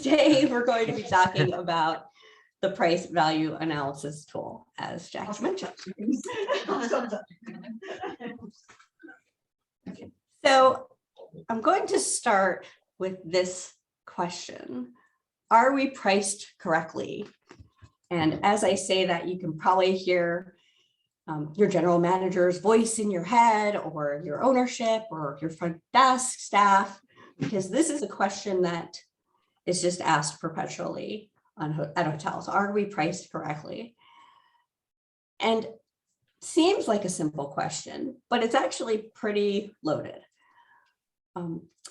today we're going to be talking about the price value analysis tool, as Jack mentioned. So I'm going to start with this question. Are we priced correctly? And as I say that, you can probably hear your general manager's voice in your head, or your ownership, or your front desk staff, because this is a question that is just asked perpetually at hotels. Are we priced correctly? And seems like a simple question, but it's actually pretty loaded.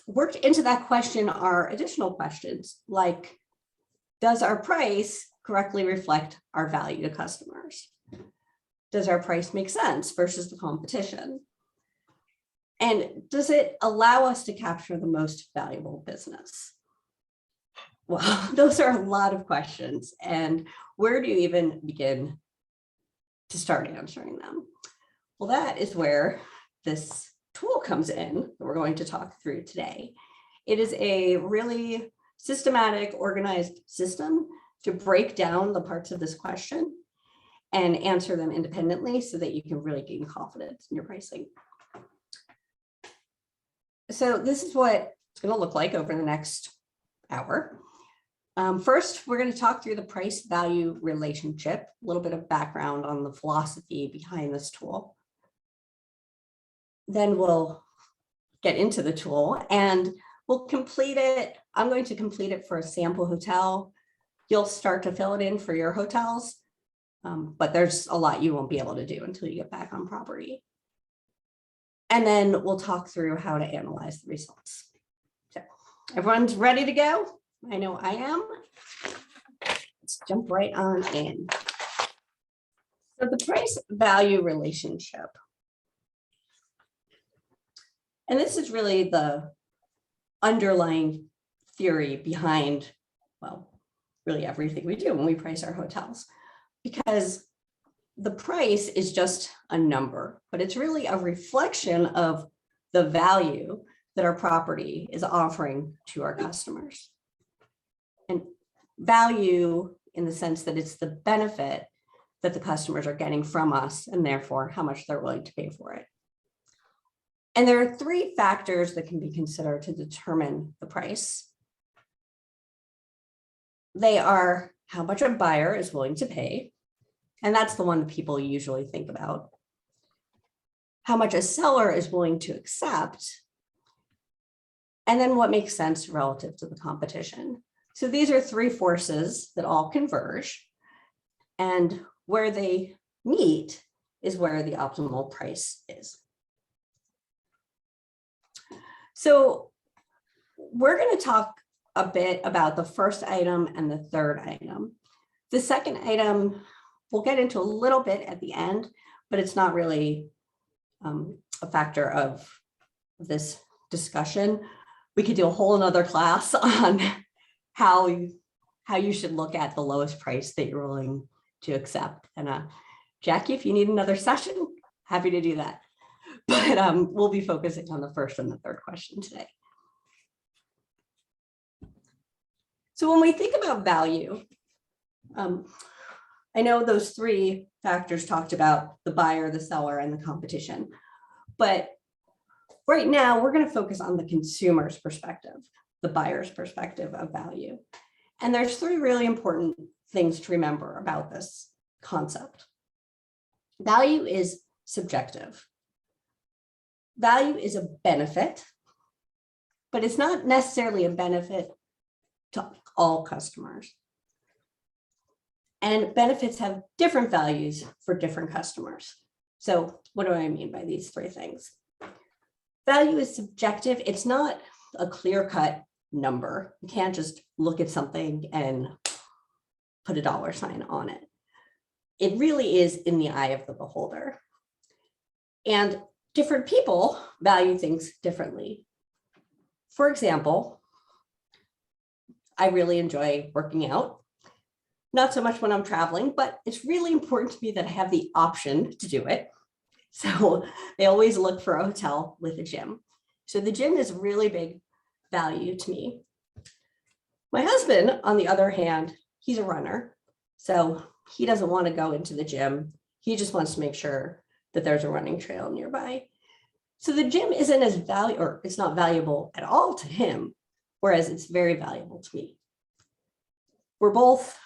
Worked into that question are additional questions like, does our price correctly reflect our value to customers? Does our price make sense versus the competition? And does it allow us to capture the most valuable business? Well, those are a lot of questions. And where do you even begin to start answering them? Well, that is where this tool comes in that we're going to talk through today. It is a really systematic, organized system to break down the parts of this question and answer them independently so that you can really gain confidence in your pricing. So this is what it's going to look like over the next hour. First, we're going to talk through the price value relationship, a little bit of background on the philosophy behind this tool. Then we'll get into the tool and we'll complete it. I'm going to complete it for a sample hotel. You'll start to fill it in for your hotels, but there's a lot you won't be able to do until you get back on property. And then we'll talk through how to analyze the results. So everyone's ready to go? I know I am. Let's jump right on in. So the price value relationship. And this is really the underlying theory behind, well, really everything we do when we price our hotels, because the price is just a number, but it's really a reflection of the value that our property is offering to our customers. And value in the sense that it's the benefit that the customers are getting from us, and therefore how much they're willing to pay for it. And there are three factors that can be considered to determine the price. They are how much a buyer is willing to pay, and that's the one that people usually think about. How much a seller is willing to accept, and then what makes sense relative to the competition. So these are three forces that all converge, and where they meet is where the optimal price is. So we're going to talk a bit about the first item and the third item. The second item we'll get into a little bit at the end, but it's not really a factor of this discussion. We could do a whole another class on how you should look at the lowest price that you're willing to accept. And Jackie, if you need another session, happy to do that. But we'll be focusing on the first and the third question today. So when we think about value, I know those three factors talked about the buyer, the seller, and the competition. But right now, we're going to focus on the consumer's perspective, the buyer's perspective of value. And there's three really important things to remember about this concept. Value is subjective. Value is a benefit, but it's not necessarily a benefit to all customers. And benefits have different values for different customers. So what do I mean by these three things? Value is subjective. It's not a clear-cut number. You can't just look at something and put a dollar sign on it. It really is in the eye of the beholder. And different people value things differently. For example, I really enjoy working out. Not so much when I'm traveling, but it's really important to me that I have the option to do it. So they always look for a hotel with a gym. So the gym is really big value to me. My husband, on the other hand, he's a runner. So he doesn't want to go into the gym. He just wants to make sure that there's a running trail nearby. So the gym isn't as valuable, or it's not valuable at all to him, whereas it's very valuable to me. We're both,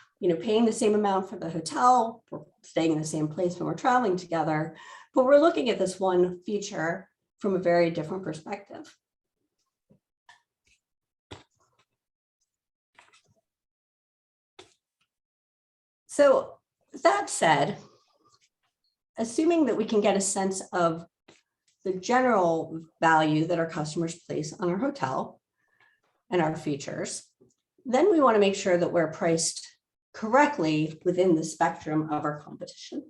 paying the same amount for the hotel. We're staying in the same place when we're traveling together, but we're looking at this one feature from a very different perspective. So that said, assuming that we can get a sense of the general value that our customers place on our hotel and our features, then we want to make sure that we're priced correctly within the spectrum of our competition.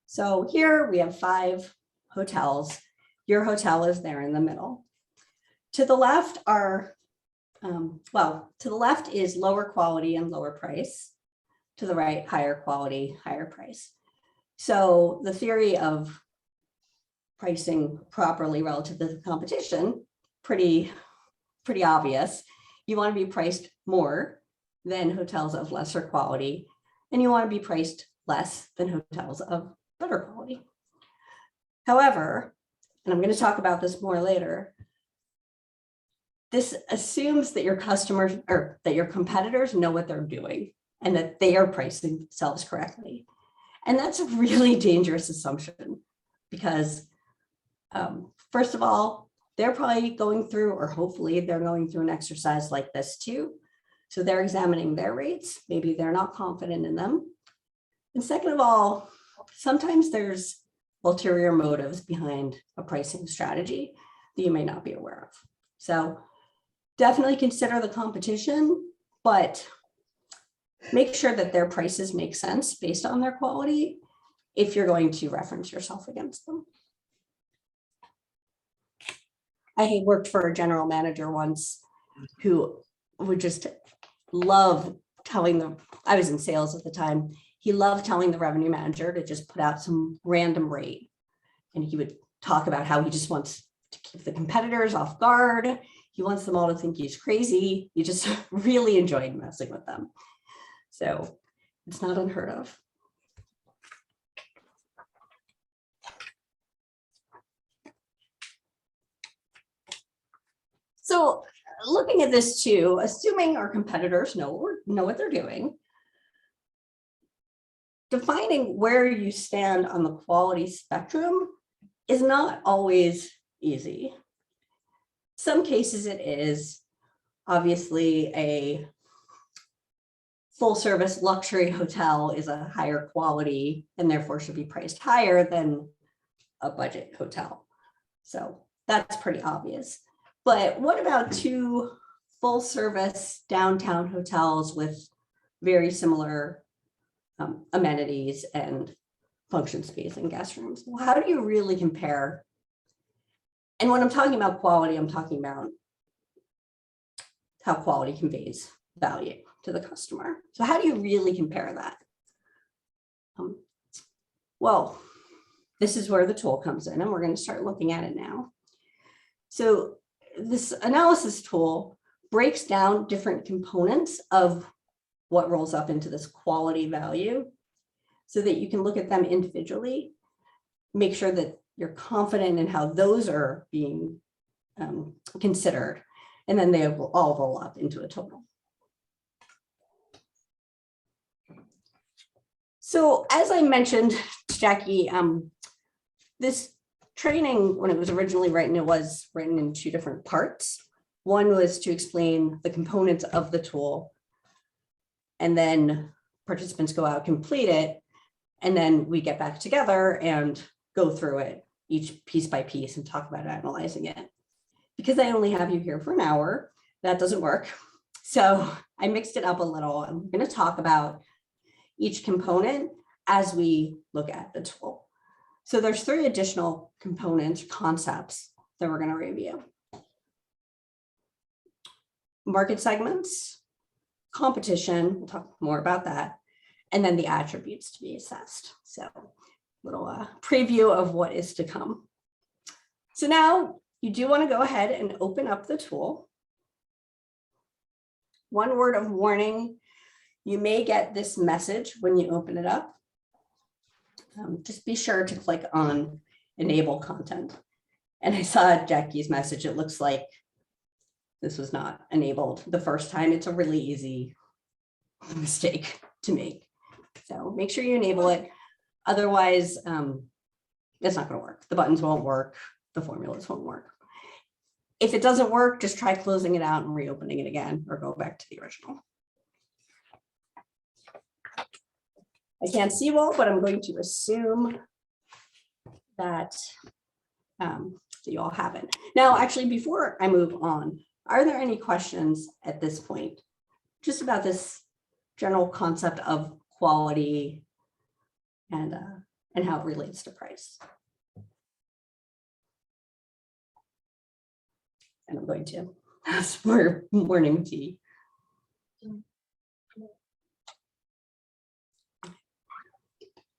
So here we have 5 hotels. Your hotel is there in the middle. To the left are, to the left is lower quality and lower price. To the right, higher quality, higher price. So the theory of pricing properly relative to the competition, pretty obvious. You want to be priced more than hotels of lesser quality, and you want to be priced less than hotels of better quality. However, and I'm going to talk about this more later, this assumes that your customers or that your competitors know what they're doing and that they are pricing themselves correctly. And that's a really dangerous assumption because first of all, they're probably going through, or hopefully they're going through an exercise like this too. So they're examining their rates. Maybe they're not confident in them. And second of all, sometimes there's ulterior motives behind a pricing strategy that you may not be aware of. So definitely consider the competition, but make sure that their prices make sense based on their quality if you're going to reference yourself against them. I worked for a general manager once who would just love telling I was in sales at the time, he loved telling the revenue manager to just put out some random rate. And he would talk about how he just wants to keep the competitors off guard. He wants them all to think he's crazy. He just really enjoyed messing with them. So it's not unheard of. So looking at this too, assuming our competitors know what they're doing, defining where you stand on the quality spectrum is not always easy. Some cases it is. Obviously, a full service luxury hotel is a higher quality and therefore should be priced higher than a budget hotel. So that's pretty obvious. But what about 2 full service downtown hotels with very similar amenities and function space and guest rooms? Well, how do you really compare? And when I'm talking about quality, I'm talking about how quality conveys value to the customer. So how do you really compare that? Well, this is where the tool comes in, and we're going to start looking at it now. So this analysis tool breaks down different components of what rolls up into this quality value so that you can look at them individually, make sure that you're confident in how those are being considered, and then they will all roll up into a total. So as I mentioned, Jackie, this training, when it was originally written, it was written in 2 different parts. One was to explain the components of the tool, and then participants go out, complete it, and then we get back together and go through it each piece by piece and talk about analyzing it. Because I only have you here for an hour, that doesn't work. So I mixed it up a little. I'm going to talk about each component as we look at the tool. So there's 3 additional components, concepts that we're going to review. Market segments, competition, we'll talk more about that, and then the attributes to be assessed. So a little preview of what is to come. So now you do want to go ahead and open up the tool. one word of warning, you may get this message when you open it up. Just be sure to click on enable content. And I saw Jackie's message. It looks like this was not enabled the first time. It's a really easy mistake to make. So make sure you enable it. Otherwise, it's not going to work. The buttons won't work. The formulas won't work. If it doesn't work, just try closing it out and reopening it again, or go back to the original. I can't see well, but I'm going to assume that you all have it. Now, actually, before I move on, are there any questions at this point just about this general concept of quality and how it relates to price? And I'm going to ask for morning tea.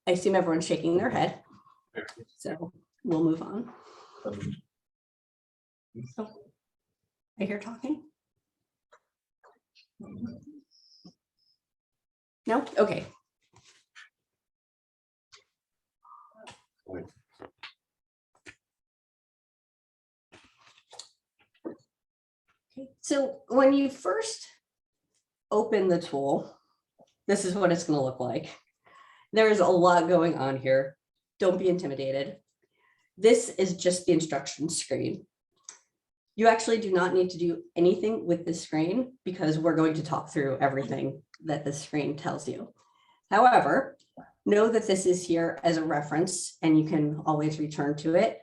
I assume everyone's shaking their head, so we'll move on. Oh, I hear talking. No? Okay. Okay, so when you first open the tool, this is what it's going to look like. There's a lot going on here. Don't be intimidated. This is just the instruction screen. You actually do not need to do anything with this screen because we're going to talk through everything that this screen tells you. However, know that this is here as a reference and you can always return to it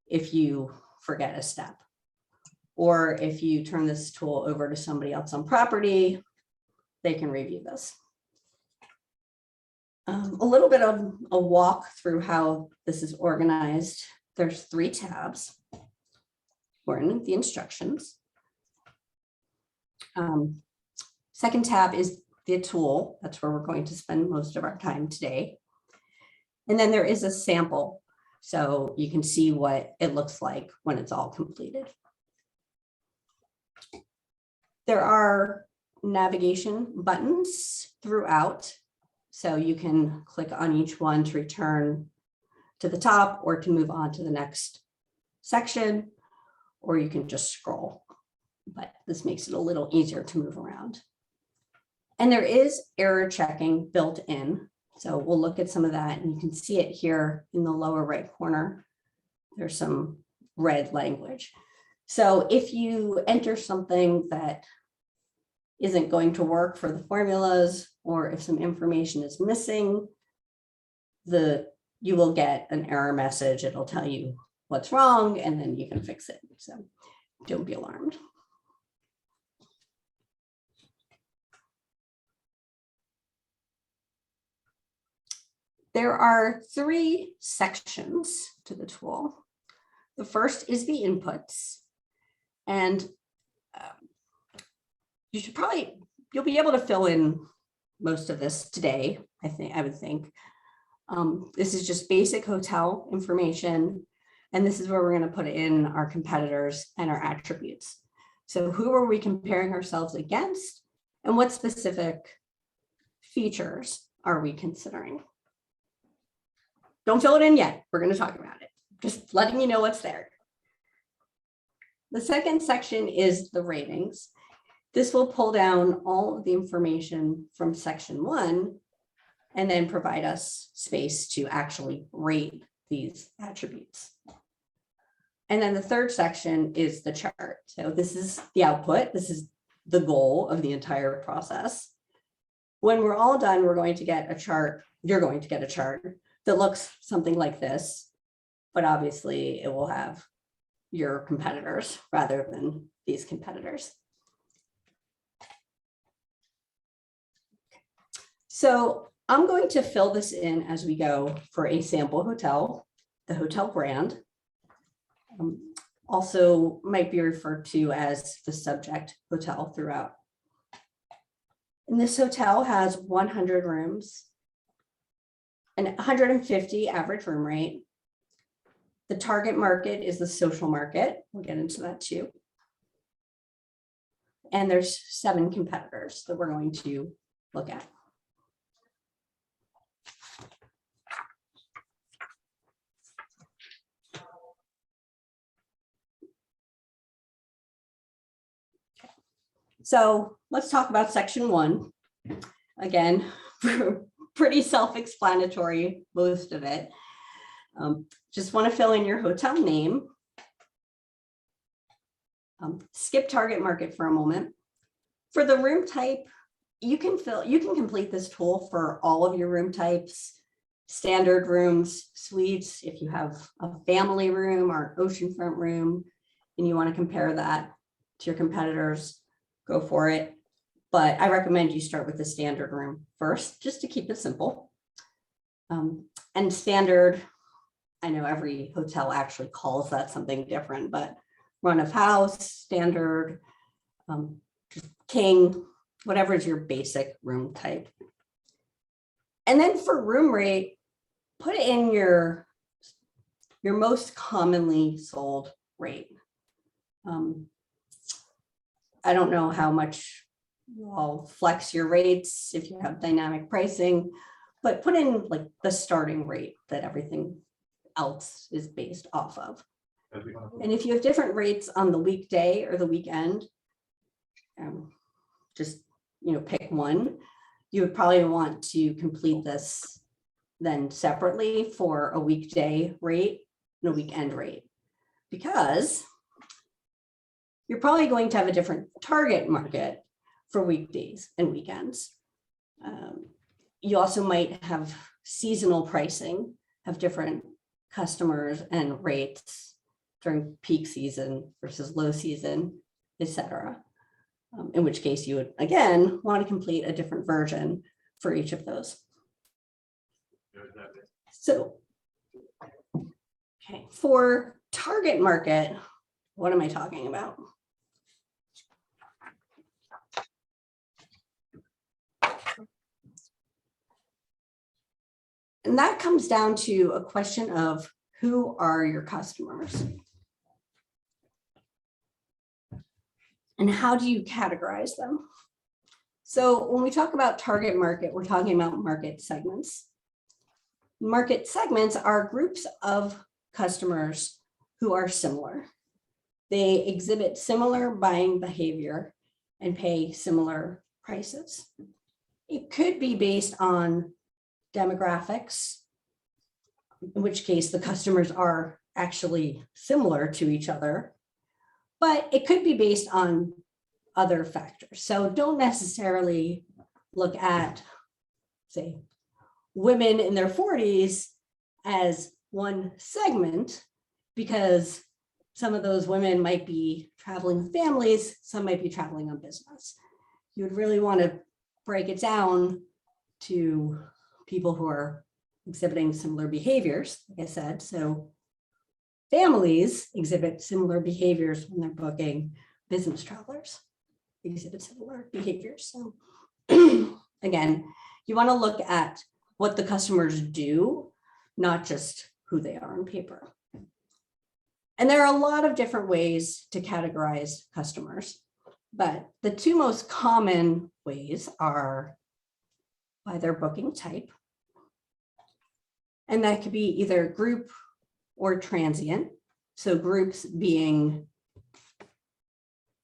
if you forget a step. Or if you turn this tool over to somebody else on property, they can review this. A little bit of a walk through how this is organized. There's 3 tabs. We're in the instructions. Second tab is the tool. That's where we're going to spend most of our time today. And then there is a sample, so you can see what it looks like when it's all completed. There are navigation buttons throughout, so you can click on each one to return to the top or to move on to the next section, or you can just scroll, but this makes it a little easier to move around. And there is error checking built in. So we'll look at some of that, and you can see it here in the lower right corner. There's some red language. So if you enter something that isn't going to work for the formulas, or if some information is missing, you will get an error message. It'll tell you what's wrong, and then you can fix it. So don't be alarmed. There are 3 sections to the tool. The first is the inputs, and you'll be able to fill in most of this today. I would think. This is just basic hotel information, and this is where we're going to put in our competitors and our attributes. So who are we comparing ourselves against, and what specific features are we considering? Don't fill it in yet. We're going to talk about it. Just letting you know what's there. The second section is the ratings. This will pull down all of the information from section 1 and then provide us space to actually rate these attributes. And then the third section is the chart. So this is the output. This is the goal of the entire process. When we're all done, we're going to get a chart. You're going to get a chart that looks something like this, but obviously it will have your competitors rather than these competitors. So I'm going to fill this in as we go for a sample hotel, the hotel brand. Also might be referred to as the subject hotel throughout. And this hotel has 100 rooms and 150 average room rate. The target market is the social market. We'll get into that too. And there's 7 competitors that we're going to look at. So let's talk about section 1. Again, pretty self-explanatory, most of it. Just want to fill in your hotel name. Skip target market for a moment. For the room type, you can complete this tool for all of your room types, standard rooms, suites. If you have a family room or an oceanfront room and you want to compare that to your competitors, go for it. But I recommend you start with the standard room first, just to keep it simple. And standard, I know every hotel actually calls that something different, but run of house, standard, just king, whatever is your basic room type. And then for room rate, put in your most commonly sold rate. I don't know how much you all flex your rates if you have dynamic pricing, but put in like the starting rate that everything else is based off of. And if you have different rates on the weekday or the weekend, just pick one. You would probably want to complete this then separately for a weekday rate and a weekend rate, because you're probably going to have a different target market for weekdays and weekends. You also might have seasonal pricing, have different customers and rates during peak season versus low season, etc. In which case you would, again, want to complete a different version for each of those. So, okay, for target market, what am I talking about? And that comes down to a question of who are your customers? And how do you categorize them? So when we talk about target market, we're talking about market segments. Market segments are groups of customers who are similar. They exhibit similar buying behavior and pay similar prices. It could be based on demographics, in which case the customers are actually similar to each other, but it could be based on other factors. So don't necessarily look at, say, women in their 40s as one segment, because some of those women might be traveling with families, some might be traveling on business. You would really want to break it down to people who are exhibiting similar behaviors, like I said. So families exhibit similar behaviors when they're booking. Business travelers exhibit similar behaviors. So again, you want to look at what the customers do, not just who they are on paper. And there are a lot of different ways to categorize customers, but the 2 most common ways are by their booking type. And that could be either group or transient. So groups being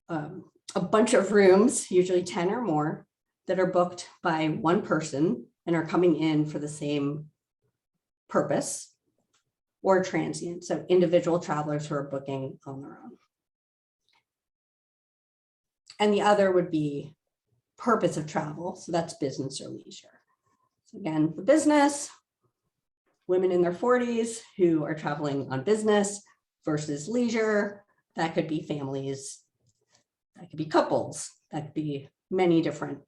a bunch of rooms, usually 10 or more, that are booked by one person and are coming in for the same purpose, or transient. So individual travelers who are booking on their own. And the other would be purpose of travel. So that's business or leisure. So again, for business, women in their 40s who are traveling on business versus leisure. That could be families, that could be couples, that could be many different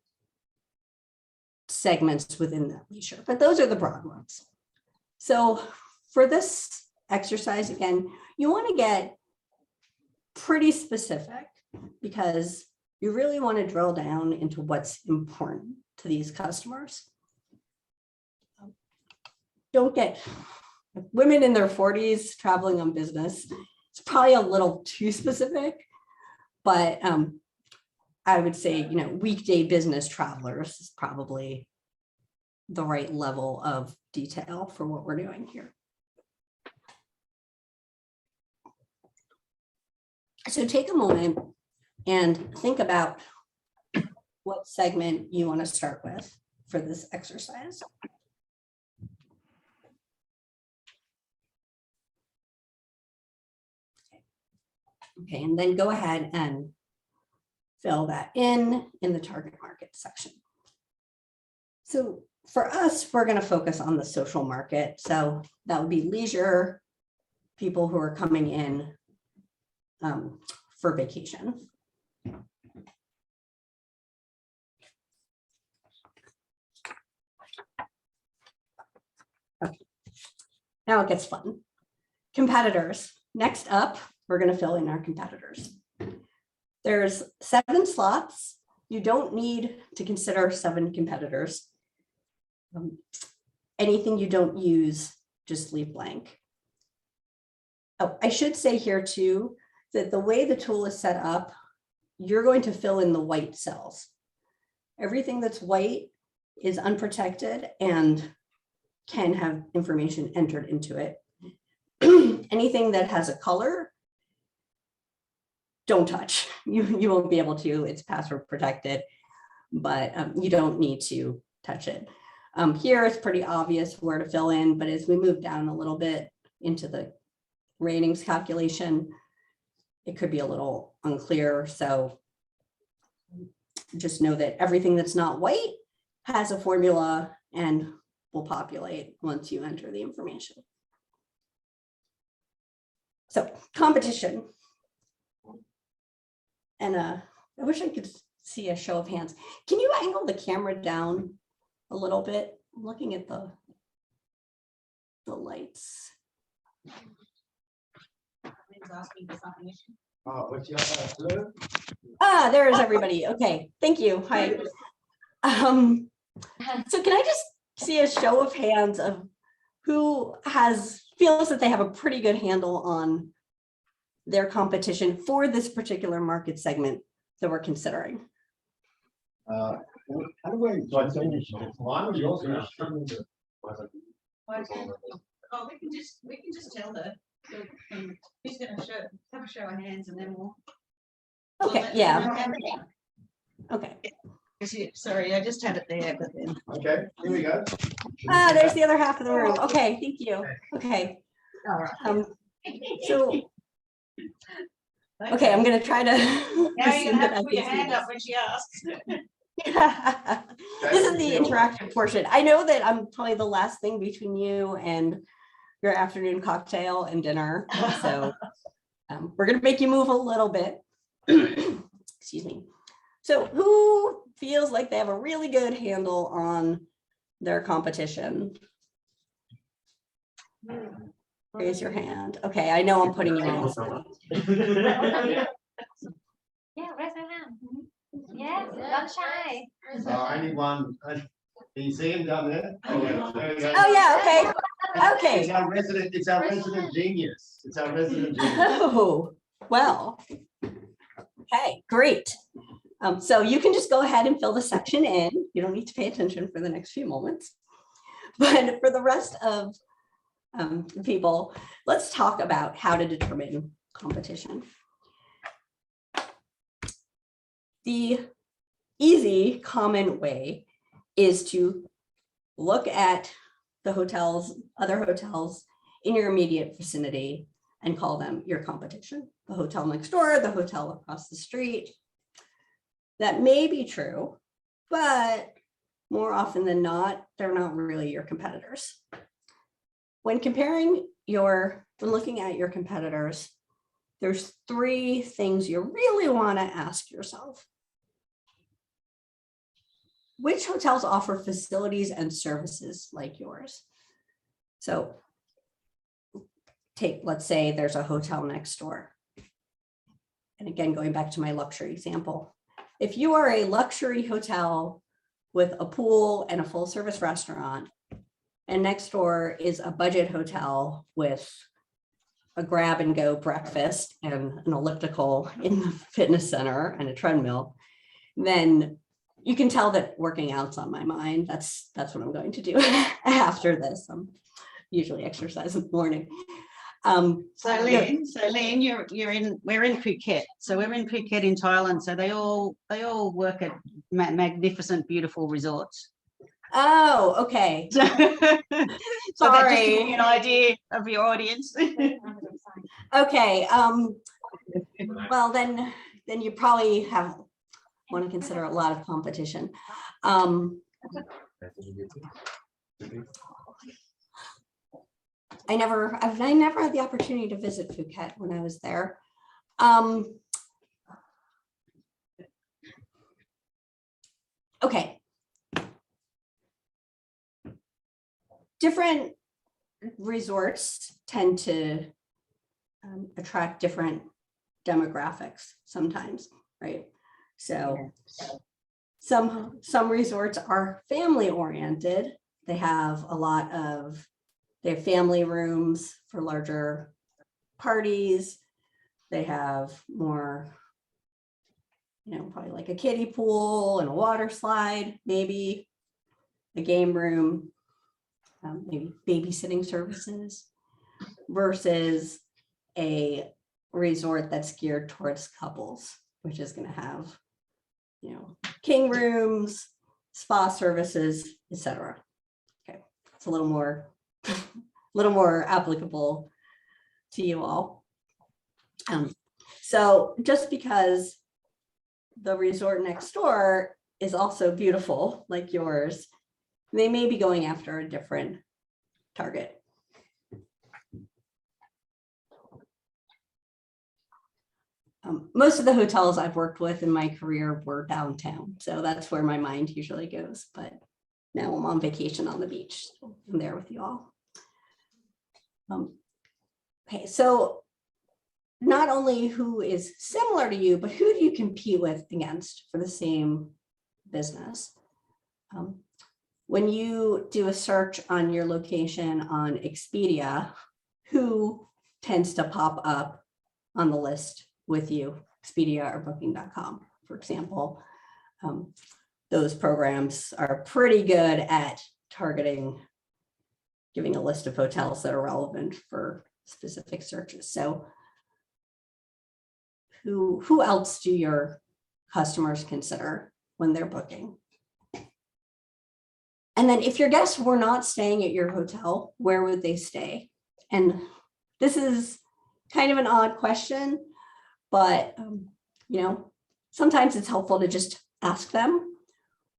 segments within that leisure, but those are the broad ones. So for this exercise, again, you want to get pretty specific because you really want to drill down into what's important to these customers. Don't get women in their 40s traveling on business. It's probably a little too specific, but I would say, weekday business travelers is probably the right level of detail for what we're doing here. So take a moment and think about what segment you want to start with for this exercise. Okay, and then go ahead and fill that in the target market section. So for us, we're going to focus on the social market. So that would be leisure, people who are coming in for vacation. Okay. Now it gets fun. Competitors. Next up, we're going to fill in our competitors. There's 7 slots. You don't need to consider 7 competitors. Anything you don't use, just leave blank. Oh, I should say here too, that the way the tool is set up, you're going to fill in the white cells. Everything that's white is unprotected and can have information entered into it. Anything that has a color, don't touch. You won't be able to, it's password protected, but you don't need to touch it. Here it's pretty obvious where to fill in, but as we move down a little bit into the ratings calculation, it could be a little unclear. So just know that everything that's not white has a formula and will populate once you enter the information. So competition. And I wish I could see a show of hands. Can you angle the camera down a little bit? I'm looking at the lights. There is everybody. Okay, thank you. Hi. So can I just see a show of hands of who feels that they have a pretty good handle on their competition for this particular market segment that we're considering? How do we we can just tell who's going to have a show of hands, and then we'll. Okay. Yeah. Okay. Sorry, I just had it there, but then. Okay, here we go. There's the other half of the room. Okay, thank you. Okay. All right. So. Okay, I'm going to try to. Now you have to put your hand up when she asks. This is the interactive portion. I know that I'm probably the last thing between you and your afternoon cocktail and dinner. So we're going to make you move a little bit. Excuse me. So who feels like they have a really good handle on their competition? Raise your hand. Okay, I know I'm putting you on the spot. Yeah, raise your hand. Yes, don't shy. Only one. Can you see him down there? Oh yeah, okay. Okay. It's our resident genius. It's our resident genius. Oh, well. Okay, great. So you can just go ahead and fill the section in. You don't need to pay attention for the next few moments. But for the rest of people, let's talk about how to determine competition. The easy, common way is to look at the hotels, other hotels in your immediate vicinity, and call them your competition. The hotel next door, the hotel across the street. That may be true, but more often than not, they're not really your competitors. When looking at your competitors, there's 3 things you really want to ask yourself. Which hotels offer facilities and services like yours? So let's say there's a hotel next door. And again, going back to my luxury example, if you are a luxury hotel with a pool and a full service restaurant, and next door is a budget hotel with a grab and go breakfast and an elliptical in the fitness center and a treadmill, then you can tell that working out's on my mind. That's what I'm going to do after this. I'm usually exercise in the morning. So Lynn, we're in Phuket. So we're in Phuket in Thailand. So they all work at magnificent, beautiful resorts. Oh, okay. So that just to give you an idea of your audience. Okay. Well, then you probably want to consider a lot of competition. I never had the opportunity to visit Phuket when I was there. Okay. Different resorts tend to attract different demographics sometimes, right? So some resorts are family oriented. They have family rooms for larger parties. They have more, probably like a kiddie pool and a water slide, maybe a game room, maybe babysitting services, versus a resort that's geared towards couples, which is going to have, king rooms, spa services, etc. Okay, it's a little more applicable to you all. So just because the resort next door is also beautiful like yours, they may be going after a different target. Most of the hotels I've worked with in my career were downtown, so that's where my mind usually goes. But now I'm on vacation on the beach, so I'm there with you all. Okay, so not only who is similar to you, but who do you compete with against for the same business? When you do a search on your location on Expedia, who tends to pop up on the list with you? Expedia or Booking.com, for example. Those programs are pretty good at targeting, giving a list of hotels that are relevant for specific searches. So who else do your customers consider when they're booking? And then if your guests were not staying at your hotel, where would they stay? And this is kind of an odd question, but sometimes it's helpful to just ask them,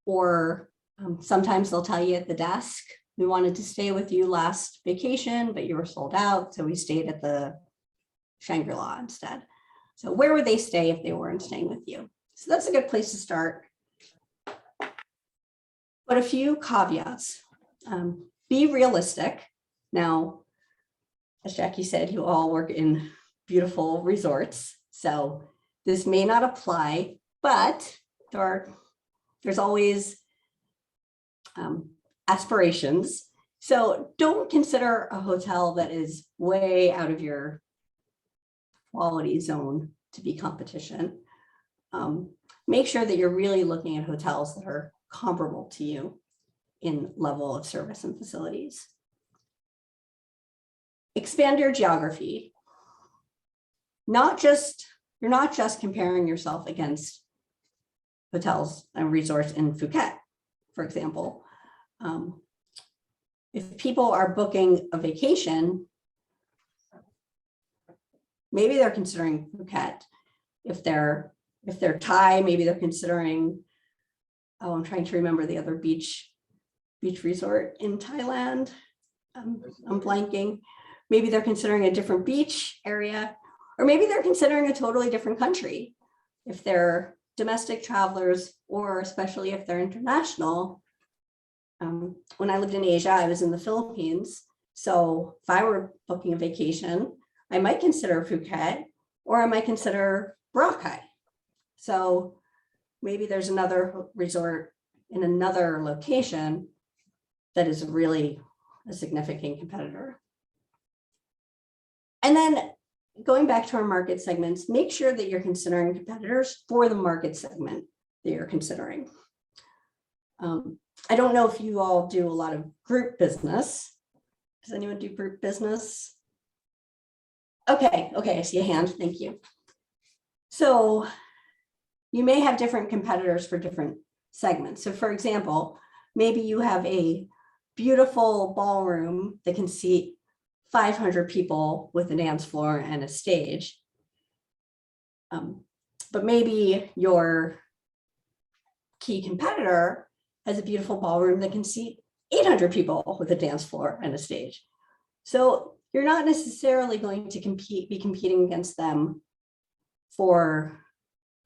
or sometimes they'll tell you at the desk, we wanted to stay with you last vacation, but you were sold out, so we stayed at the Shangri-La instead. So where would they stay if they weren't staying with you? So that's a good place to start. But a few caveats. Be realistic. Now, as Jackie said, you all work in beautiful resorts, so this may not apply, but there's always aspirations. So don't consider a hotel that is way out of your quality zone to be competition. Make sure that you're really looking at hotels that are comparable to you in level of service and facilities. Expand your geography. You're not just comparing yourself against hotels and resorts in Phuket, for example. If people are booking a vacation, maybe they're considering Phuket. If they're Thai, maybe they're considering, I'm trying to remember the other beach resort in Thailand. I'm blanking. Maybe they're considering a different beach area, or maybe they're considering a totally different country. If they're domestic travelers, or especially if they're international. When I lived in Asia, I was in the Philippines. So if I were booking a vacation, I might consider Phuket, or I might consider Boracay. So maybe there's another resort in another location that is really a significant competitor. And then going back to our market segments, make sure that you're considering competitors for the market segment that you're considering. I don't know if you all do a lot of group business. Does anyone do group business? Okay, I see a hand, thank you. So you may have different competitors for different segments. So for example, maybe you have a beautiful ballroom that can seat 500 people with a dance floor and a stage. But maybe your key competitor has a beautiful ballroom that can seat 800 people with a dance floor and a stage. So you're not necessarily going to be competing against them for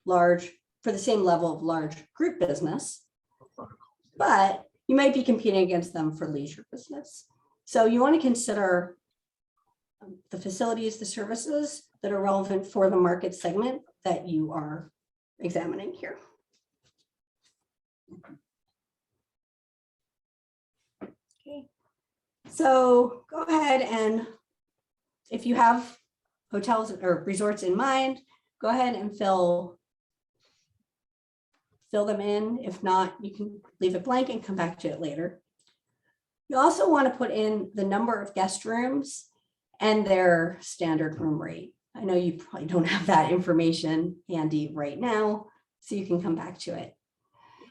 the same level of large group business, but you might be competing against them for leisure business. So you want to consider the facilities, the services that are relevant for the market segment that you are examining here. Okay, so go ahead, and if you have hotels or resorts in mind, go ahead and fill them in. If not, you can leave it blank and come back to it later. You also want to put in the number of guest rooms and their standard room rate. I know you probably don't have that information handy right now, so you can come back to it.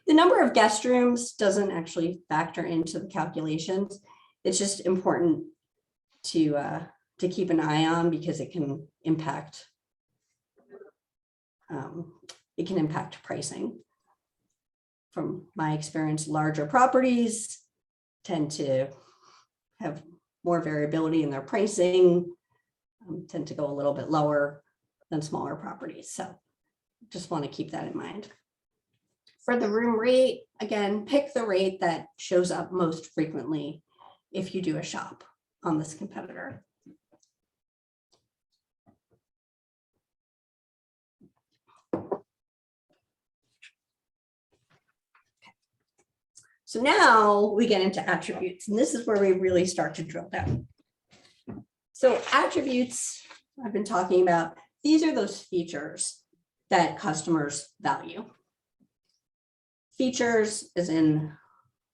The number of guest rooms doesn't actually factor into the calculations. It's just important to keep an eye on because it can impact pricing. From my experience, larger properties tend to have more variability in their pricing, tend to go a little bit lower than smaller properties. So just want to keep that in mind. For the room rate, again, pick the rate that shows up most frequently if you do a shop on this competitor. So now we get into attributes, and this is where we really start to drill down. So attributes I've been talking about, these are those features that customers value. Features as in,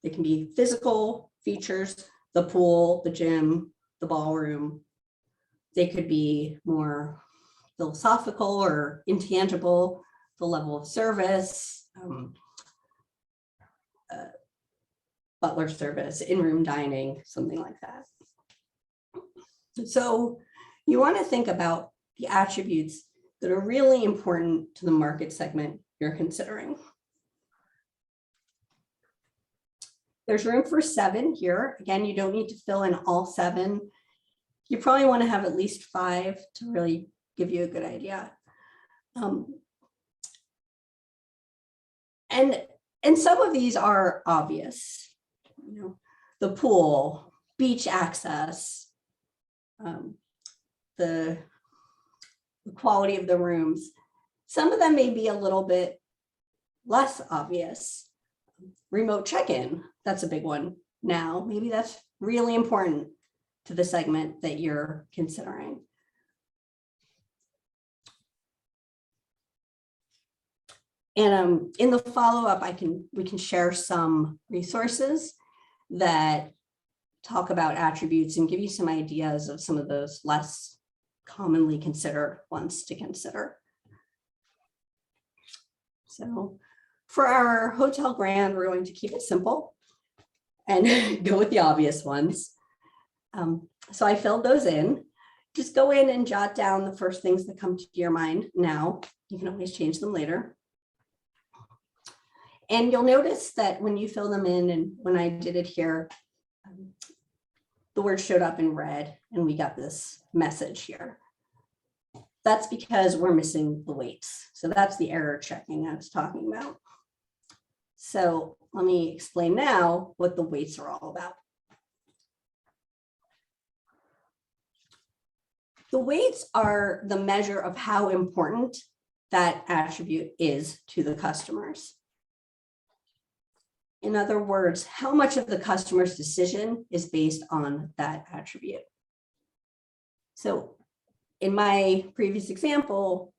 they can be physical features, the pool, the gym, the ballroom. They could be more philosophical or intangible, the level of service, butler service, in-room dining, something like that. So you want to think about the attributes that are really important to the market segment you're considering. There's room for 7 here. Again, you don't need to fill in all 7. You probably want to have at least 5 to really give you a good idea. And some of these are obvious. You know, the pool, beach access, the quality of the rooms. Some of them may be a little bit less obvious. Remote check-in, that's a big one now. Maybe that's really important to the segment that you're considering. And in the follow-up, we can share some resources that talk about attributes and give you some ideas of some of those less commonly considered ones to consider. So for our Hotel Grand, we're going to keep it simple and go with the obvious ones. So I filled those in. Just go in and jot down the first things that come to your mind now. You can always change them later. And you'll notice that when you fill them in, and when I did it here, the word showed up in red and we got this message here. That's because we're missing the weights. So that's the error checking I was talking about. So let me explain now what the weights are all about. The weights are the measure of how important that attribute is to the customers. In other words, how much of the customer's decision is based on that attribute. So in my previous example,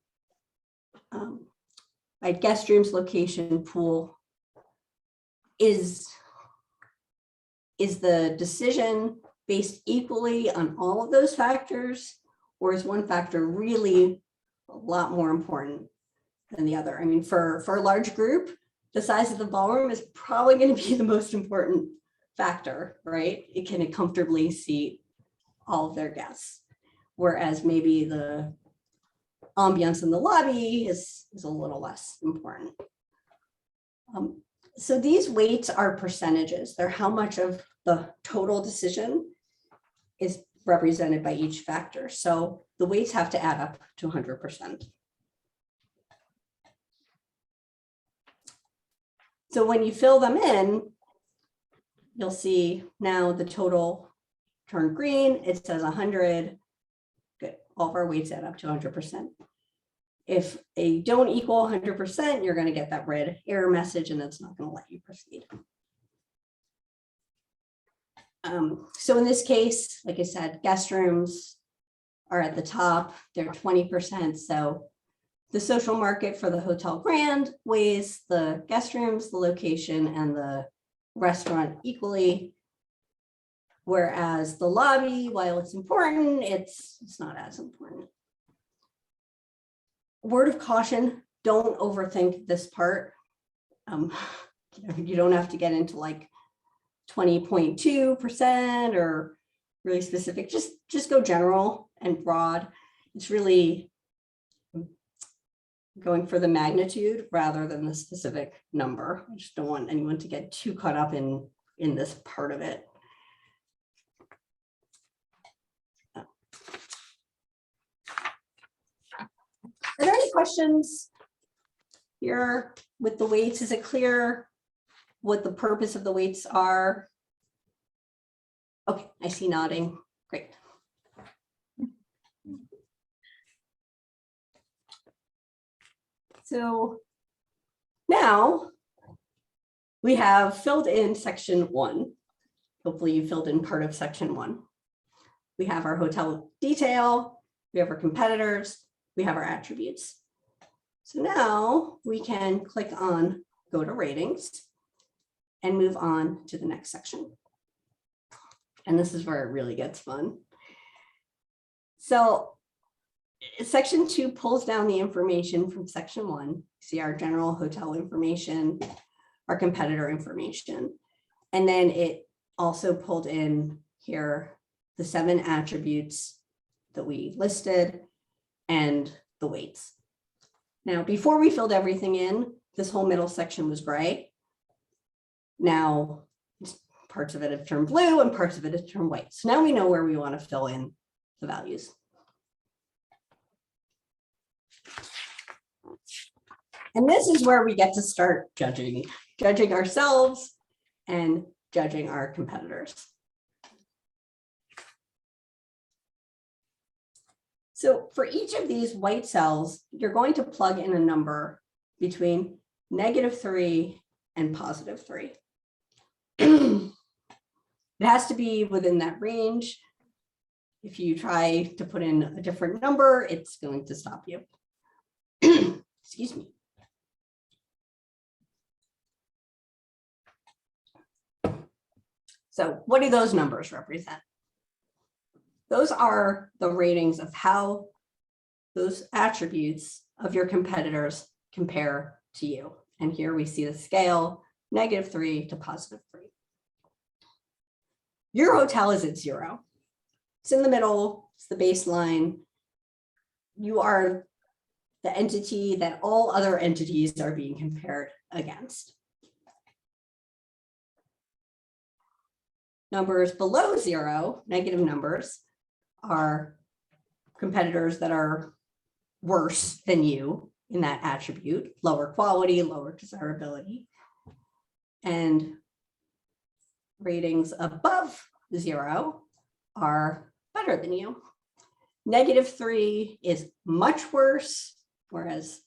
right? Guest rooms, location, pool. Is the decision based equally on all of those factors, or is one factor really a lot more important than the other? I mean, for a large group, the size of the ballroom is probably going to be the most important factor, right? It can comfortably seat all of their guests, whereas maybe the ambiance in the lobby is a little less important. So these weights are percentages. They're how much of the total decision is represented by each factor. So the weights have to add up to 100%. So when you fill them in, you'll see now the total turned green. It says 100. Good. All of our weights add up to 100%. If they don't equal 100%, you're going to get that red error message, and it's not going to let you proceed. So in this case, like I said, guest rooms are at the top. They're 20%. So the social market for the hotel grand weighs the guest rooms, the location, and the restaurant equally. Whereas the lobby, while it's important, it's not as important. Word of caution, don't overthink this part. You don't have to get into like 20.2% or really specific. Just go general and broad. It's really going for the magnitude rather than the specific number. I just don't want anyone to get too caught up in this part of it. Are there any questions here with the weights? Is it clear what the purpose of the weights are? Okay, I see nodding. Great. So now we have filled in section 1. Hopefully you filled in part of section 1. We have our hotel detail, we have our competitors, we have our attributes. So now we can click on go to ratings and move on to the next section. And this is where it really gets fun. So section 2 pulls down the information from section 1. See our general hotel information, our competitor information. And then it also pulled in here the 7 attributes that we listed and the weights. Now, before we filled everything in, this whole middle section was gray. Now, parts of it have turned blue and parts of it have turned white. So now we know where we want to fill in the values. And this is where we get to start judging ourselves and judging our competitors. So for each of these white cells, you're going to plug in a number between -3 and +3. It has to be within that range. If you try to put in a different number, it's going to stop you. Excuse me. So what do those numbers represent? Those are the ratings of how those attributes of your competitors compare to you. And here we see the scale, -3 to +3. Your hotel is at 0. It's in the middle, it's the baseline. You are the entity that all other entities are being compared against. Numbers below 0, negative numbers, are competitors that are worse than you in that attribute, lower quality, lower desirability. And ratings above 0 are better than you. -3 is much worse, whereas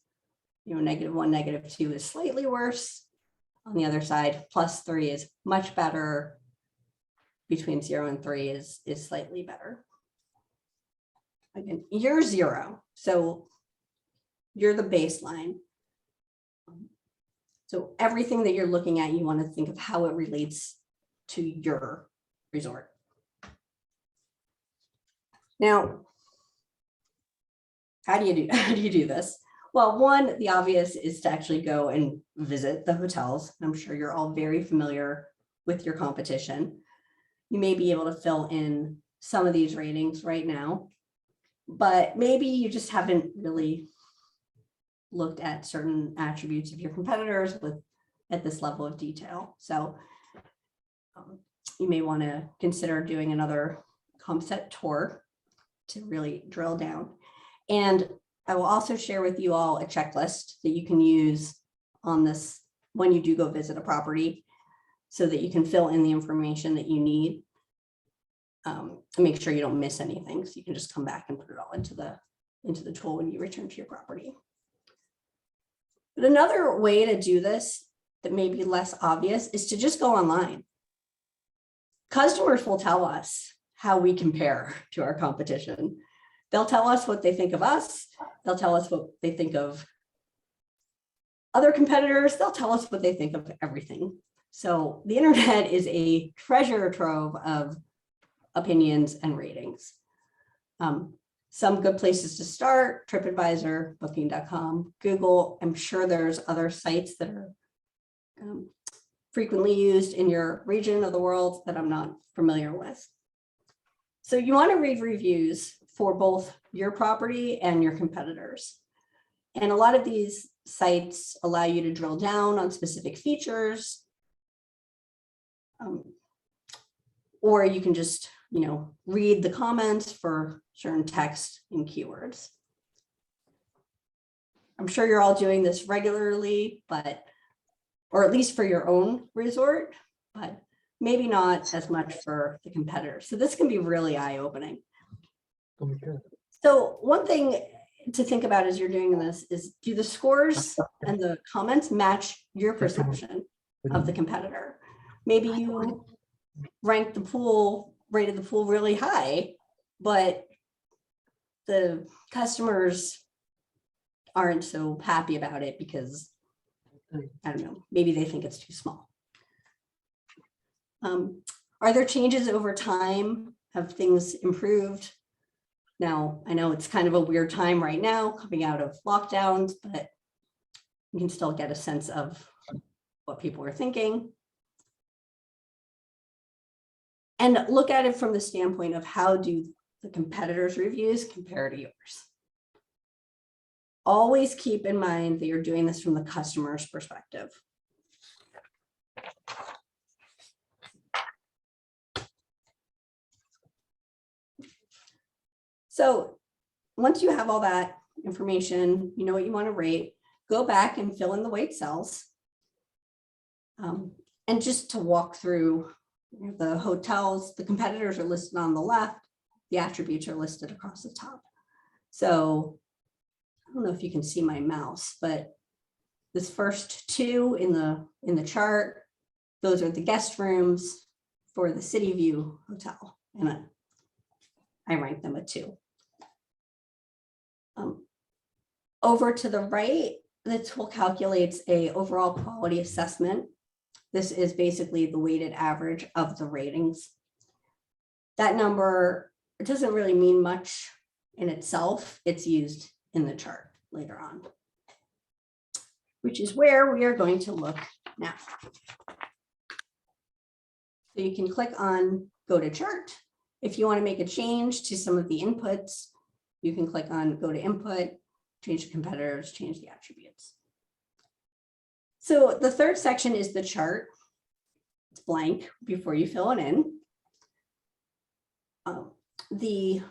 -1, -2 is slightly worse. On the other side, +3 is much better. Between 0 and 3 is slightly better. Again, you're 0, so you're the baseline. So everything that you're looking at, you want to think of how it relates to your resort. Now, how do you do this? Well, one, the obvious is to actually go and visit the hotels. I'm sure you're all very familiar with your competition. You may be able to fill in some of these ratings right now, but maybe you just haven't really looked at certain attributes of your competitors at this level of detail. So you may want to consider doing another CompSet tour to really drill down. And I will also share with you all a checklist that you can use on this when you do go visit a property so that you can fill in the information that you need and make sure you don't miss anything. So you can just come back and put it all into the tool when you return to your property. But another way to do this that may be less obvious is to just go online. Customers will tell us how we compare to our competition. They'll tell us what they think of us. They'll tell us what they think of other competitors. They'll tell us what they think of everything. So the internet is a treasure trove of opinions and ratings. Some good places to start: TripAdvisor, Booking.com, Google. I'm sure there's other sites that are frequently used in your region of the world that I'm not familiar with. So you want to read reviews for both your property and your competitors. And a lot of these sites allow you to drill down on specific features. Or you can just, read the comments for certain text and keywords. I'm sure you're all doing this regularly, or at least for your own resort, but maybe not as much for the competitors. So this can be really eye-opening. So one thing to think about as you're doing this is, do the scores and the comments match your perception of the competitor? Maybe you rated the pool really high, but the customers aren't so happy about it because, I don't know, maybe they think it's too small. Are there changes over time? Have things improved? Now, I know it's kind of a weird time right now coming out of lockdowns, but you can still get a sense of what people are thinking. And look at it from the standpoint of, how do the competitors' reviews compare to yours? Always keep in mind that you're doing this from the customer's perspective. So once you have all that information, you know what you want to rate, go back and fill in the weight cells. And just to walk through the hotels, the competitors are listed on the left, the attributes are listed across the top. So I don't know if you can see my mouse, but this first two in the chart, those are the guest rooms for the City View Hotel, and I rank them a 2. Over to the right, the tool calculates a overall quality assessment. This is basically the weighted average of the ratings. That number, it doesn't really mean much in itself. It's used in the chart later on, which is where we are going to look now. So you can click on Go to Chart. If you want to make a change to some of the inputs, you can click on Go to Input, change the competitors, change the attributes. So the third section is the chart. It's blank before you fill it in. The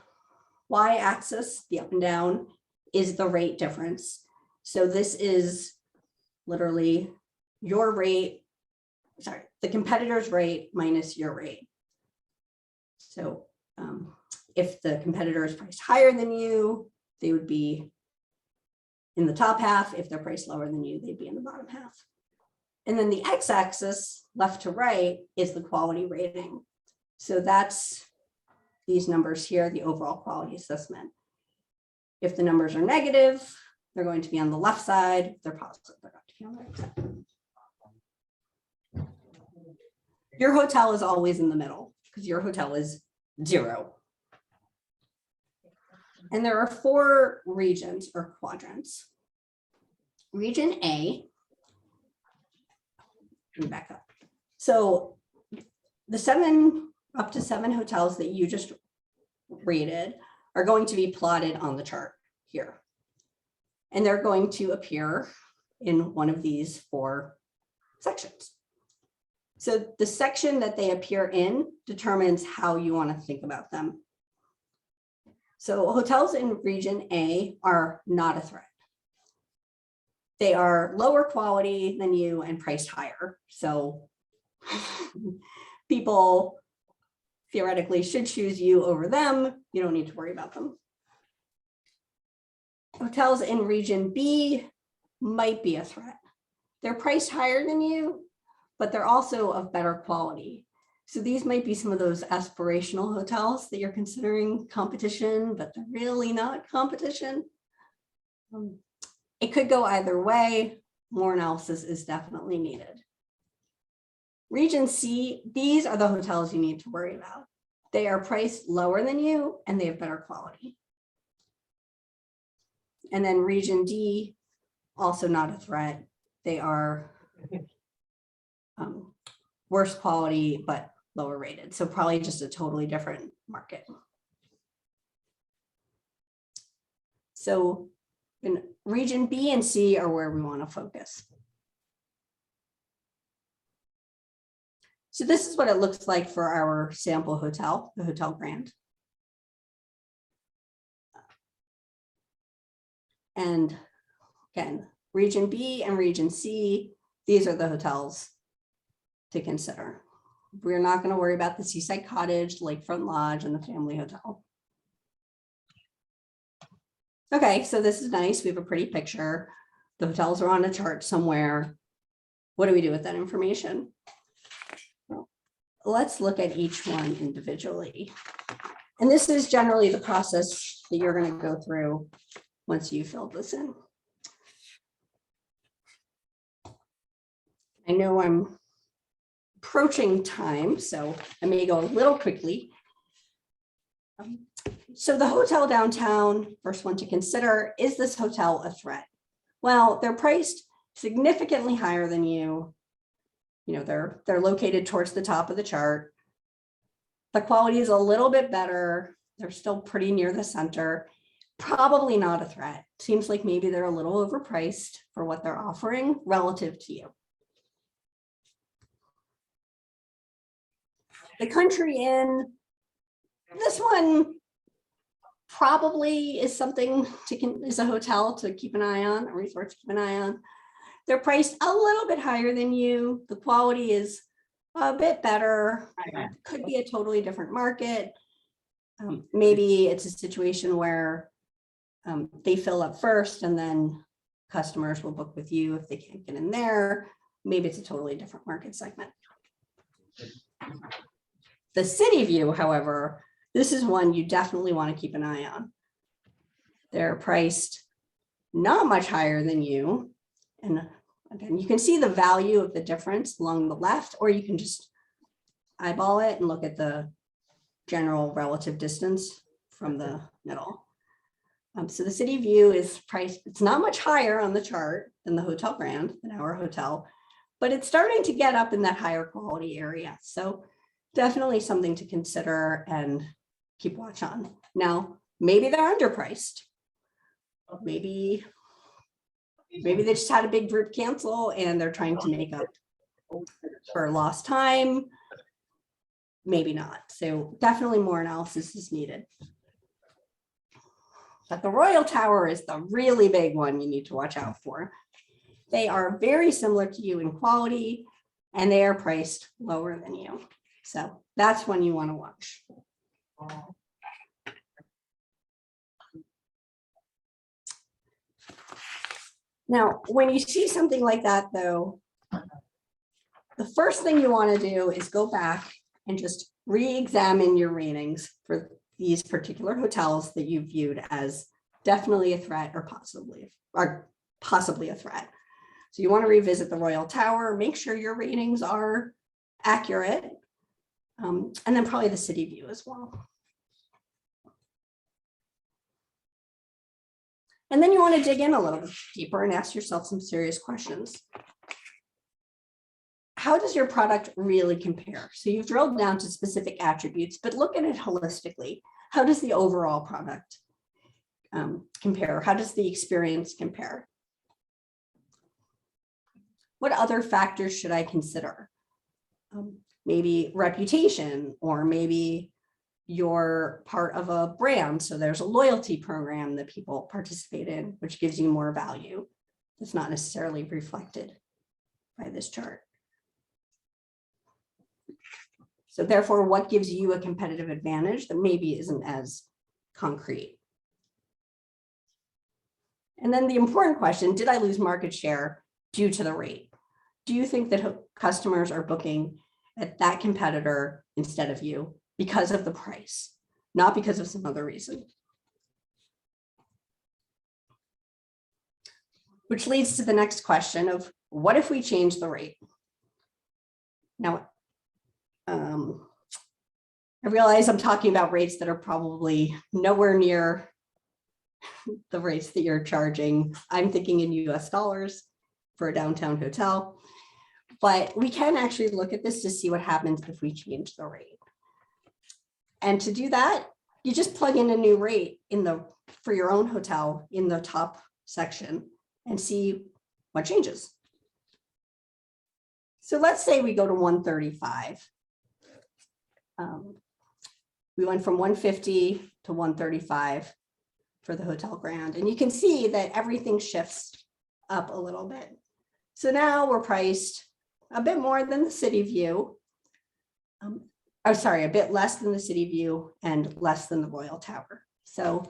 y-axis, the up and down, is the rate difference. So this is literally your rate, the competitor's rate minus your rate. So if the competitor is priced higher than you, they would be in the top half. If they're priced lower than you, they'd be in the bottom half. And then the x-axis, left to right, is the quality rating. So that's these numbers here, the overall quality assessment. If the numbers are negative, they're going to be on the left side. If they're positive, they're going to be on the right side. Your hotel is always in the middle because your hotel is 0. And there are 4 regions or quadrants. Region A, let me back up. So the up to 7 hotels that you just rated are going to be plotted on the chart here. And they're going to appear in one of these 4 sections. So the section that they appear in determines how you want to think about them. So hotels in region A are not a threat. They are lower quality than you and priced higher. So people theoretically should choose you over them. You don't need to worry about them. Hotels in region B might be a threat. They're priced higher than you, but they're also of better quality. So these might be some of those aspirational hotels that you're considering competition, but they're really not competition. It could go either way. More analysis is definitely needed. Region C, these are the hotels you need to worry about. They are priced lower than you and they have better quality. And then region D, also not a threat. They are worse quality, but lower rated. So probably just a totally different market. So in region B and C are where we want to focus. So this is what it looks like for our sample hotel, the Hotel Grand. And again, region B and region C, these are the hotels to consider. We're not going to worry about the Seaside Cottage, Lakefront Lodge, and the Family Hotel. Okay, so this is nice. We have a pretty picture. The hotels are on a chart somewhere. What do we do with that information? Well, let's look at each one individually. And this is generally the process that you're going to go through once you fill this in. I know I'm approaching time, so I may go a little quickly. So the hotel downtown, first one to consider, is this hotel a threat? Well, they're priced significantly higher than you. You know, they're located towards the top of the chart. The quality is a little bit better. They're still pretty near the center. Probably not a threat. Seems like maybe they're a little overpriced for what they're offering relative to you. The Country Inn, this one probably is something is a hotel to keep an eye on, a resort to keep an eye on. They're priced a little bit higher than you. The quality is a bit better. Could be a totally different market. Maybe it's a situation where they fill up first and then customers will book with you if they can't get in there. Maybe it's a totally different market segment. The City View, however, this is one you definitely want to keep an eye on. They're priced not much higher than you. And again, you can see the value of the difference along the left, or you can just eyeball it and look at the general relative distance from the middle. So the City View is priced, it's not much higher on the chart than the Hotel Grand, than our hotel, but it's starting to get up in that higher quality area. So definitely something to consider and keep watch on. Now, maybe they're underpriced. Maybe they just had a big group cancel and they're trying to make up for lost time. Maybe not. So definitely more analysis is needed. But the Royal Tower is the really big one you need to watch out for. They are very similar to you in quality and they are priced lower than you. So that's one you want to watch. Now, when you see something like that, though, the first thing you want to do is go back and just re-examine your ratings for these particular hotels that you viewed as definitely a threat or possibly a threat. So you want to revisit the Royal Tower, make sure your ratings are accurate, and then probably the city view as well. And then you want to dig in a little bit deeper and ask yourself some serious questions. How does your product really compare? So you've drilled down to specific attributes, but look at it holistically. How does the overall product compare? How does the experience compare? What other factors should I consider? Maybe reputation, or maybe you're part of a brand. So there's a loyalty program that people participate in, which gives you more value. That's not necessarily reflected by this chart. So therefore, what gives you a competitive advantage that maybe isn't as concrete? And then the important question, did I lose market share due to the rate? Do you think that customers are booking at that competitor instead of you because of the price, not because of some other reason? Which leads to the next question of, what if we change the rate? Now, I realize I'm talking about rates that are probably nowhere near the rates that you're charging. I'm thinking in US dollars for a downtown hotel, but we can actually look at this to see what happens if we change the rate. And to do that, you just plug in a new rate for your own hotel in the top section and see what changes. So let's say we go to 135. We went from 150 to 135 for the Hotel Grand, and you can see that everything shifts up a little bit. So now we're priced a bit more than the city view. A bit less than the city view and less than the Royal Tower. So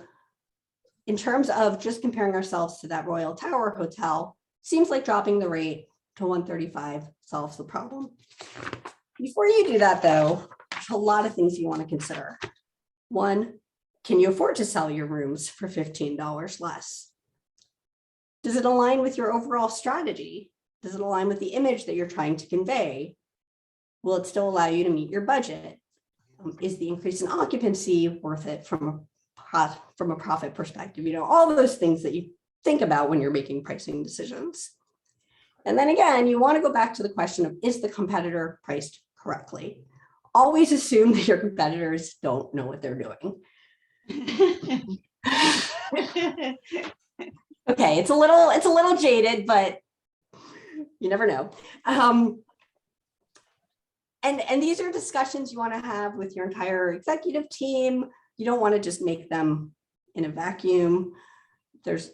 in terms of just comparing ourselves to that Royal Tower hotel, seems like dropping the rate to 135 solves the problem. Before you do that though, there's a lot of things you want to consider. One, can you afford to sell your rooms for $15 less? Does it align with your overall strategy? Does it align with the image that you're trying to convey? Will it still allow you to meet your budget? Is the increase in occupancy worth it from a profit perspective? You know, all those things that you think about when you're making pricing decisions. And then again, you want to go back to the question of, is the competitor priced correctly? Always assume that your competitors don't know what they're doing. Okay, it's a little jaded, but you never know. And these are discussions you want to have with your entire executive team. You don't want to just make them in a vacuum. There's,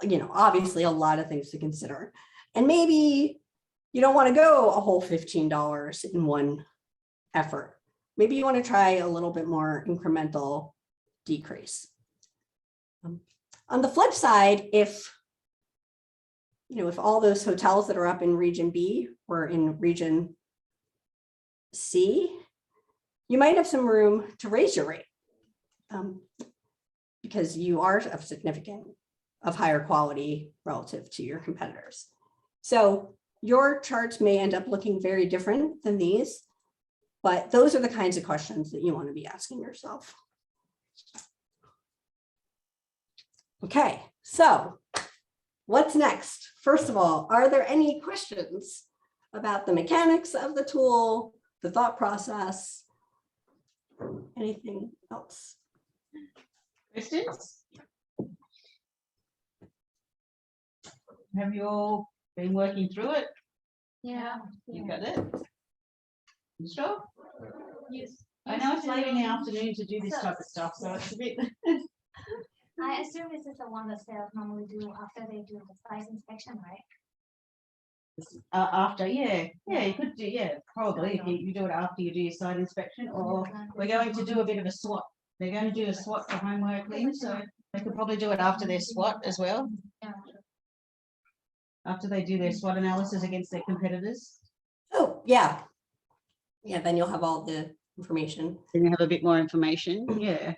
obviously a lot of things to consider. And maybe you don't want to go a whole $15 in one effort. Maybe you want to try a little bit more incremental decrease. On the flip side, if all those hotels that are up in region B were in region C, you might have some room to raise your rate because you are of higher quality relative to your competitors. So your charts may end up looking very different than these, but those are the kinds of questions that you want to be asking yourself. Okay, so what's next? First of all, are there any questions about the mechanics of the tool, the thought process, anything else? Questions? Have you all been working through it? Yeah. You got it? You sure? Yes. I know it's late in the afternoon to do this type of stuff, so it's a bit. I assume this is the one that sales normally do after they do the size inspection, right? After, yeah, you could do, probably if you do it after you do your site inspection, or we're going to do a bit of a SWOT. They're going to do a SWOT for homework in, so they could probably do it after their SWOT as well. Yeah. After they do their SWOT analysis against their competitors. Oh, yeah. Yeah, then you'll have all the information. Then you have a bit more information, yeah.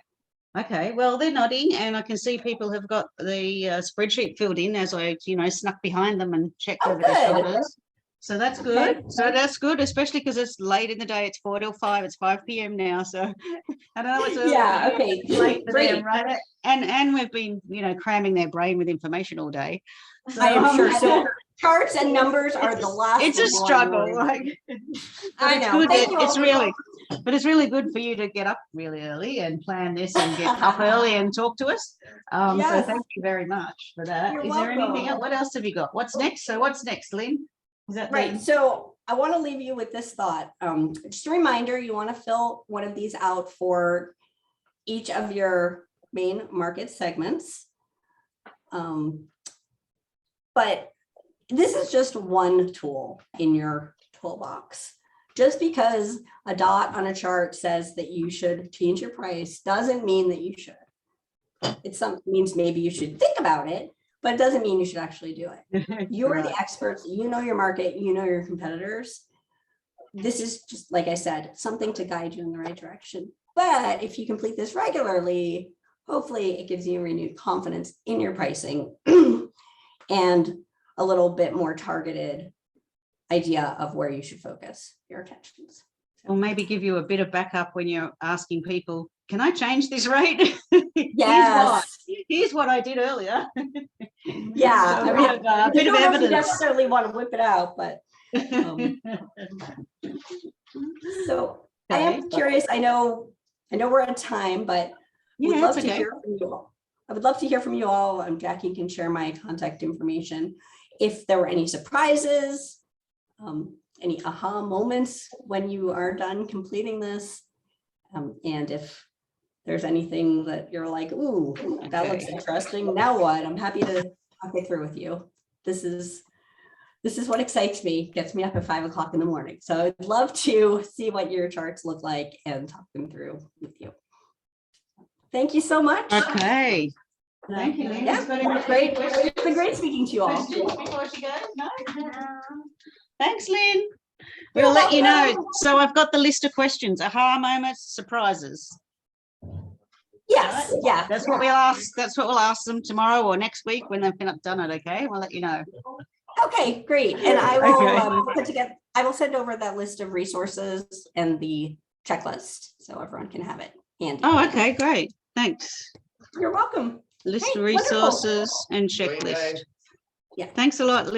Okay, well, they're nodding, and I can see people have got the spreadsheet filled in as I, snuck behind them and checked Oh, over their good. shoulders. So that's Okay. good. So that's good, especially because it's late in the day. It's 4 till 5. It's 5 p.m. now. So I don't know what's early. Yeah, for you, okay, it's late for great. them, right? And we've been, cramming their brain with information all day. So, I am sure. So charts and numbers are the last. It's a of the struggle. worry. Like, I it's know. good. Thank you all It's for really, but it's really good for you to get up really early and plan this and get up early and talk to us. So Yes. thank you very much for that. You're Is there anything welcome. else? What else have you got? What's next? So what's next, Lynn? Is that Right. So I want to leave you with this thought. Just a reminder, you want to fill one of these out for each of your main market segments. But this is just one tool in your toolbox. Just because a dot on a chart says that you should change your price doesn't mean that you should. It means maybe you should think about it, but it doesn't mean you should actually do it. You are the experts, you know your market, you know your competitors. This is just, like I said, something to guide you in the right direction. But if you complete this regularly, hopefully it gives you renewed confidence in your pricing and a little bit more targeted idea of where you should focus your attentions. Or maybe give you a bit of backup when you're asking people, can I change this rate? Yes. Here's what I did earlier. Yeah. So I a mean, bit of you don't evidence. necessarily want to whip it out, but so I am curious. I know we're at time, but would Yeah, love it's to okay. hear from you all. I would love to hear from you all. Jackie can share my contact information. If there were any surprises, any aha moments when you are done completing this, and if there's anything that you're like, ooh, that looks interesting. Now what? I'm happy to talk it through with you. This is what excites me, gets me up at 5 o'clock in the morning. So I'd love to see what your charts look like and talk them through with you. Thank you so much. Okay. Thank you, Lynn. Yeah, great. It's been great speaking to you all. Questions before she goes? No? Thanks, Lynn. You're We'll let you know. welcome. So I've got the list of questions. Aha moments, surprises. Yes, Right? yeah. That's what we'll ask. That's what we'll ask them tomorrow or next week when they've done it. Okay, we'll let you know. Okay, great. And I will Okay. put together. I will send over that list of resources and the checklist so everyone can have it handy. Oh, okay, great. Thanks. You're welcome. List Hey, of wonderful. resources and checklist. Yeah. Thanks a lot, Lynn.